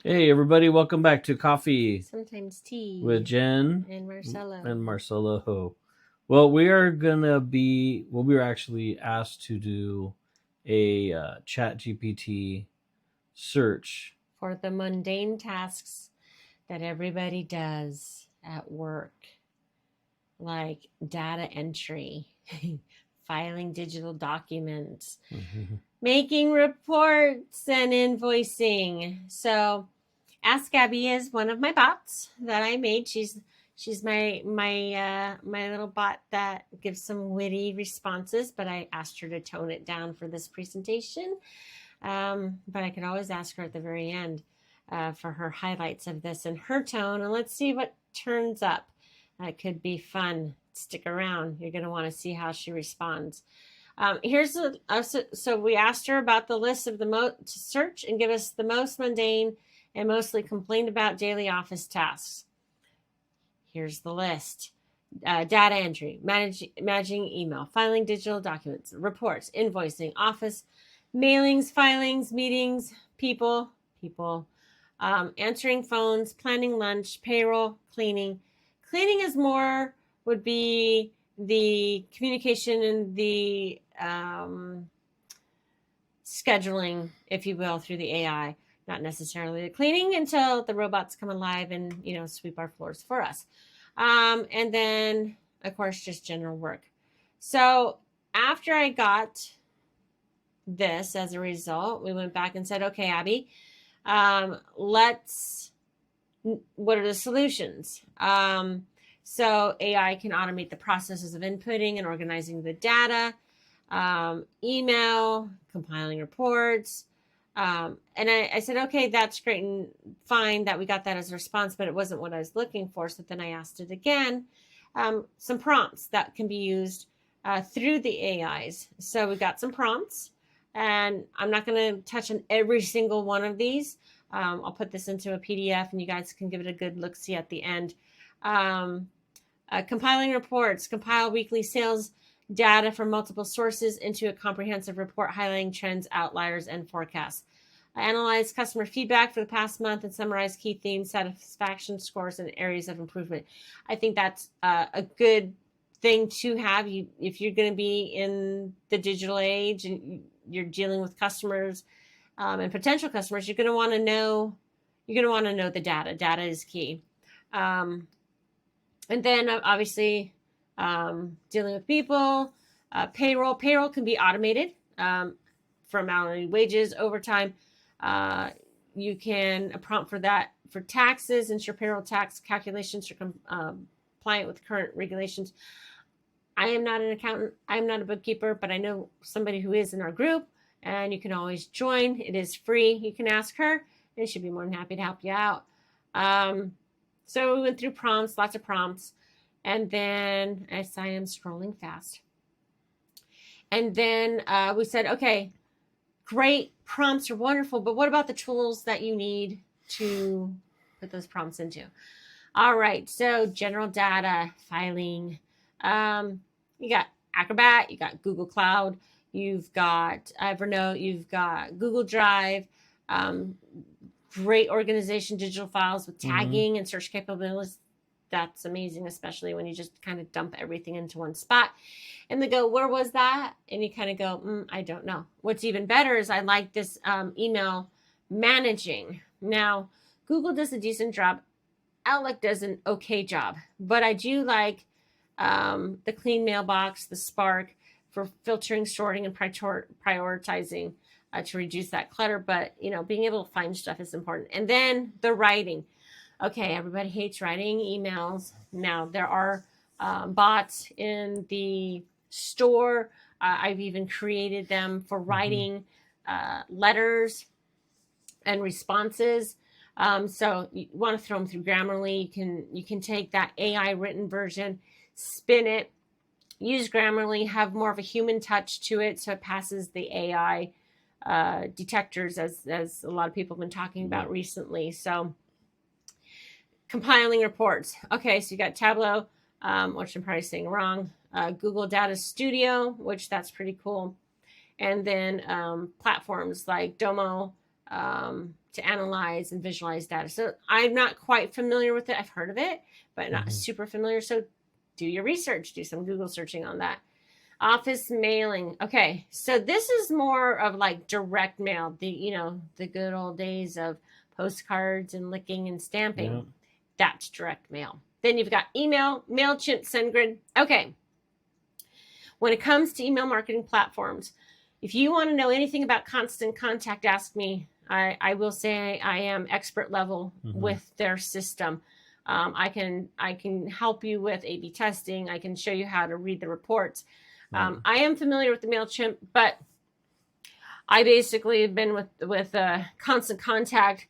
Hey everybody, welcome back to Coffee Sometimes tea. with Jen And Marcelo. and Marcelo. Well, we were actually asked to do a ChatGPT search. For the mundane tasks that everybody does at work, like data entry, filing digital documents, making reports, and invoicing. So, Ask Gabby is one of my bots that I made. She's my little bot that gives some witty responses, but I asked her to tone it down for this presentation. But I could always ask her at the very end for her highlights of this and her tone, and let's see what turns up. It could be fun. Stick around. You're going to want to see how she responds. So we asked her about the list of to search and give us the most mundane and mostly complained about daily office tasks. Here's the list. Data entry, managing email, filing digital documents, reports, invoicing, office, mailings, filings, meetings, people, answering phones, planning lunch, payroll, cleaning. Cleaning is more, would be the communication and the scheduling, if you will, through the AI, not necessarily the cleaning until the robots come alive and, sweep our floors for us. And then, of course, just general work. So after I got this as a result, we went back and said, okay, Abby, what are the solutions? So AI can automate the processes of inputting and organizing the data, email, compiling reports. And I said, okay, that's great and fine that we got that as a response, but it wasn't what I was looking for. So then I asked it again, some prompts that can be used through the AIs. So we got some prompts, and I'm not going to touch on every single one of these. I'll put this into a PDF, and you guys can give it a good look-see at the end. Compiling reports, compile weekly sales data from multiple sources into a comprehensive report highlighting trends, outliers, and forecasts. Analyze customer feedback for the past month and summarize key themes, satisfaction scores, and areas of improvement. I think that's a good thing to have. If you're going to be in the digital age and you're dealing with customers and potential customers, you're going to want to know the data. Data is key. And then obviously dealing with people, payroll. Payroll can be automated from hourly wages, overtime. You can prompt for that for taxes, ensure payroll tax calculations are compliant with current regulations. I am not an accountant. I'm not a bookkeeper, but I know somebody who is in our group, and you can always join. It is free. You can ask her, and she'll be more than happy to help you out. So we went through prompts, lots of prompts. And then, as I am scrolling fast, and then we said, okay, great, prompts are wonderful, but what about the tools that you need to put those prompts into? All right, so general data, filing. You got Acrobat, you got Google Cloud, you've got Evernote, you've got Google Drive, great organization, digital files with tagging and search capabilities. That's amazing, especially when you just kind of dump everything into one spot and they go, where was that? And you kind of go, I don't know. What's even better is I like this email managing. Now, Google does a decent job. Outlook does an okay job, but I do like the clean mailbox, the Spark for filtering, sorting, and prioritizing to reduce that clutter. But, being able to find stuff is important. And then the writing. Okay, everybody hates writing emails. Now, there are bots in the store. I've even created them for writing letters and responses. So you want to throw them through Grammarly. You can take that AI written version, spin it, use Grammarly, have more of a human touch to it, so it passes the AI detectors, as a lot of people have been talking about recently. So compiling reports. Okay, so you got Tableau, which I'm probably saying wrong. Google Data Studio, which that's pretty cool. And then platforms like Domo, to analyze and visualize data. So I'm not quite familiar with it. I've heard of it, but not super familiar. So do your research, do some Google searching on that. Office mailing. Okay, so this is more of like direct mail, the good old days of postcards and licking and stamping. Yeah. That's direct mail. Then you've got email, MailChimp, SendGrid. Okay. When it comes to email marketing platforms, if you want to know anything about Constant Contact, ask me. I will say I am expert level with their system. I can help you with A/B testing. I can show you how to read the reports. I am familiar with the MailChimp, but I basically have been with Constant Contact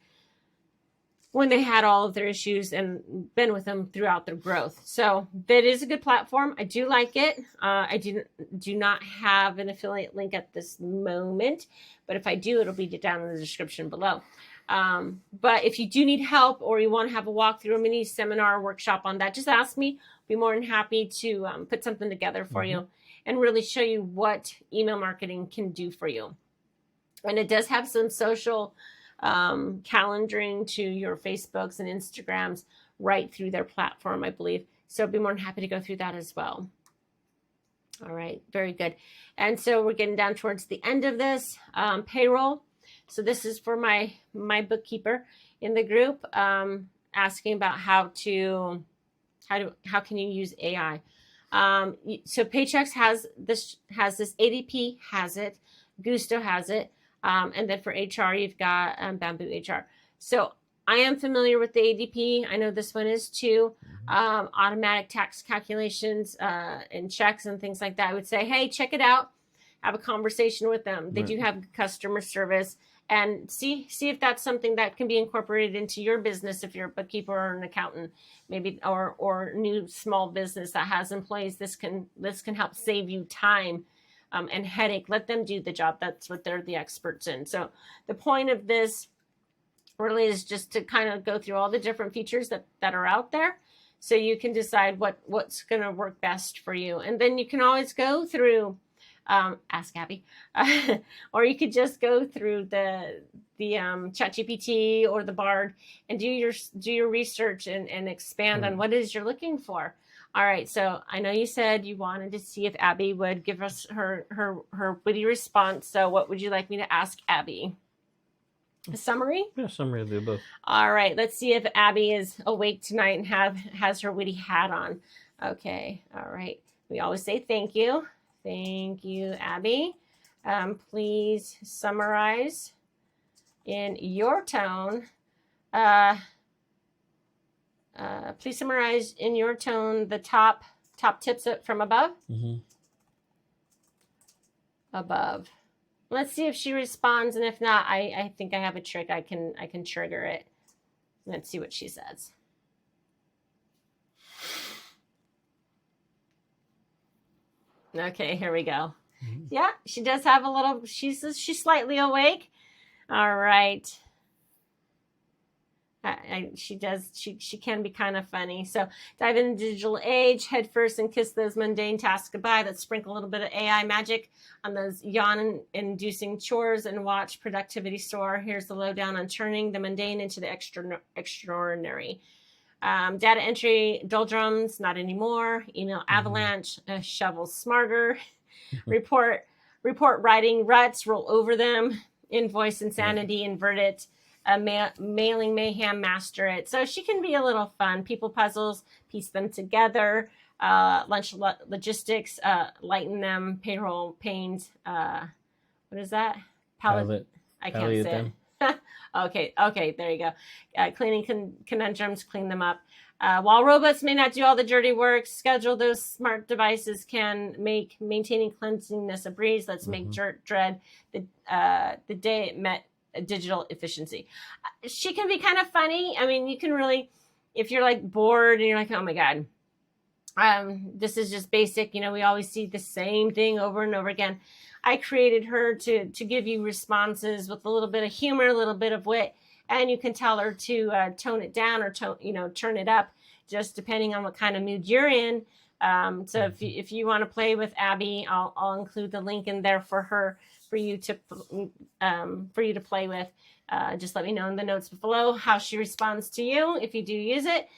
when they had all of their issues and been with them throughout their growth. So that is a good platform. I do like it. I do not have an affiliate link at this moment, but if I do, it'll be down in the description below. But if you do need help or you want to have a walkthrough, a mini seminar, workshop on that, just ask me. I'll be more than happy to put something together for you and really show you what email marketing can do for you. And it does have some social calendaring to your Facebooks and Instagrams right through their platform, I believe. So I'd be more than happy to go through that as well. All right, very good. And so we're getting down towards the end of this payroll. So this is for my bookkeeper in the group, asking about how can you use AI. So Paychex has this, ADP has it, Gusto has it. And then for HR, you've got Bamboo HR. So I am familiar with the ADP. I know this one is too. Automatic tax calculations and checks and things like that. I would say, hey, check it out. Have a conversation with them. They do have customer service, and see if that's something that can be incorporated into your business if you're a bookkeeper or an accountant, maybe or new small business that has employees. This can help save you time and headache. Let them do the job. That's what they're the experts in. So the point of this really is just to kind of go through all the different features that are out there, so you can decide what's going to work best for you. And then you can always go through Ask Gabby, or you could just go through the ChatGPT or the Bard and do your research and expand on what it is you're looking for. All right, so I know you said you wanted to see if Abby would give us her witty response. So what would you like me to ask Abby? A summary? Yeah, summary of the above. All right, let's see if Abby is awake tonight and has her witty hat on. Okay, all right. We always say thank you. Thank you, Abby. Please summarize in your tone. Please summarize in your tone the top tips from above. Above. Let's see if she responds, and if not, I think I have a trick. I can trigger it. Let's see what she says. Okay, here we go. Yeah, she does have a little. She's slightly awake. All right. She does. She can be kind of funny. So dive into digital age head first and kiss those mundane tasks goodbye. Let's sprinkle a little bit of AI magic on those yawn-inducing chores and watch productivity soar. Here's the lowdown on turning the mundane into the extraordinary. Data entry doldrums, not anymore. Email avalanche, shovel smarter. report writing ruts, roll over them. Invoice insanity, invert it. Mailing mayhem, master it. So she can be a little fun. People puzzles, piece them together. Lunch logistics, lighten them. Payroll pains. What is that? Palette. I can't say it. Okay, there you go. Cleaning conundrums, clean them up. While robots may not do all the dirty work, schedule those smart devices can make maintaining cleanliness a breeze. Let's make dread the day it met digital efficiency. She can be kind of funny. I mean, you can really, if you're like bored and you're like, oh my God, this is just basic. We always see the same thing over and over again. I created her to give you responses with a little bit of humor, a little bit of wit, and you can tell her to tone it down or turn it up, just depending on what kind of mood you're in. So if you want to play with Abby, I'll include the link in there for her for you to play with. Just let me know in the notes below how she responds to you if you do use it.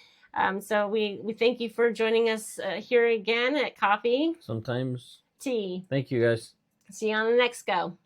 So we thank you for joining us here again at Coffee Sometimes Tea. Thank you, guys. See you on the next go.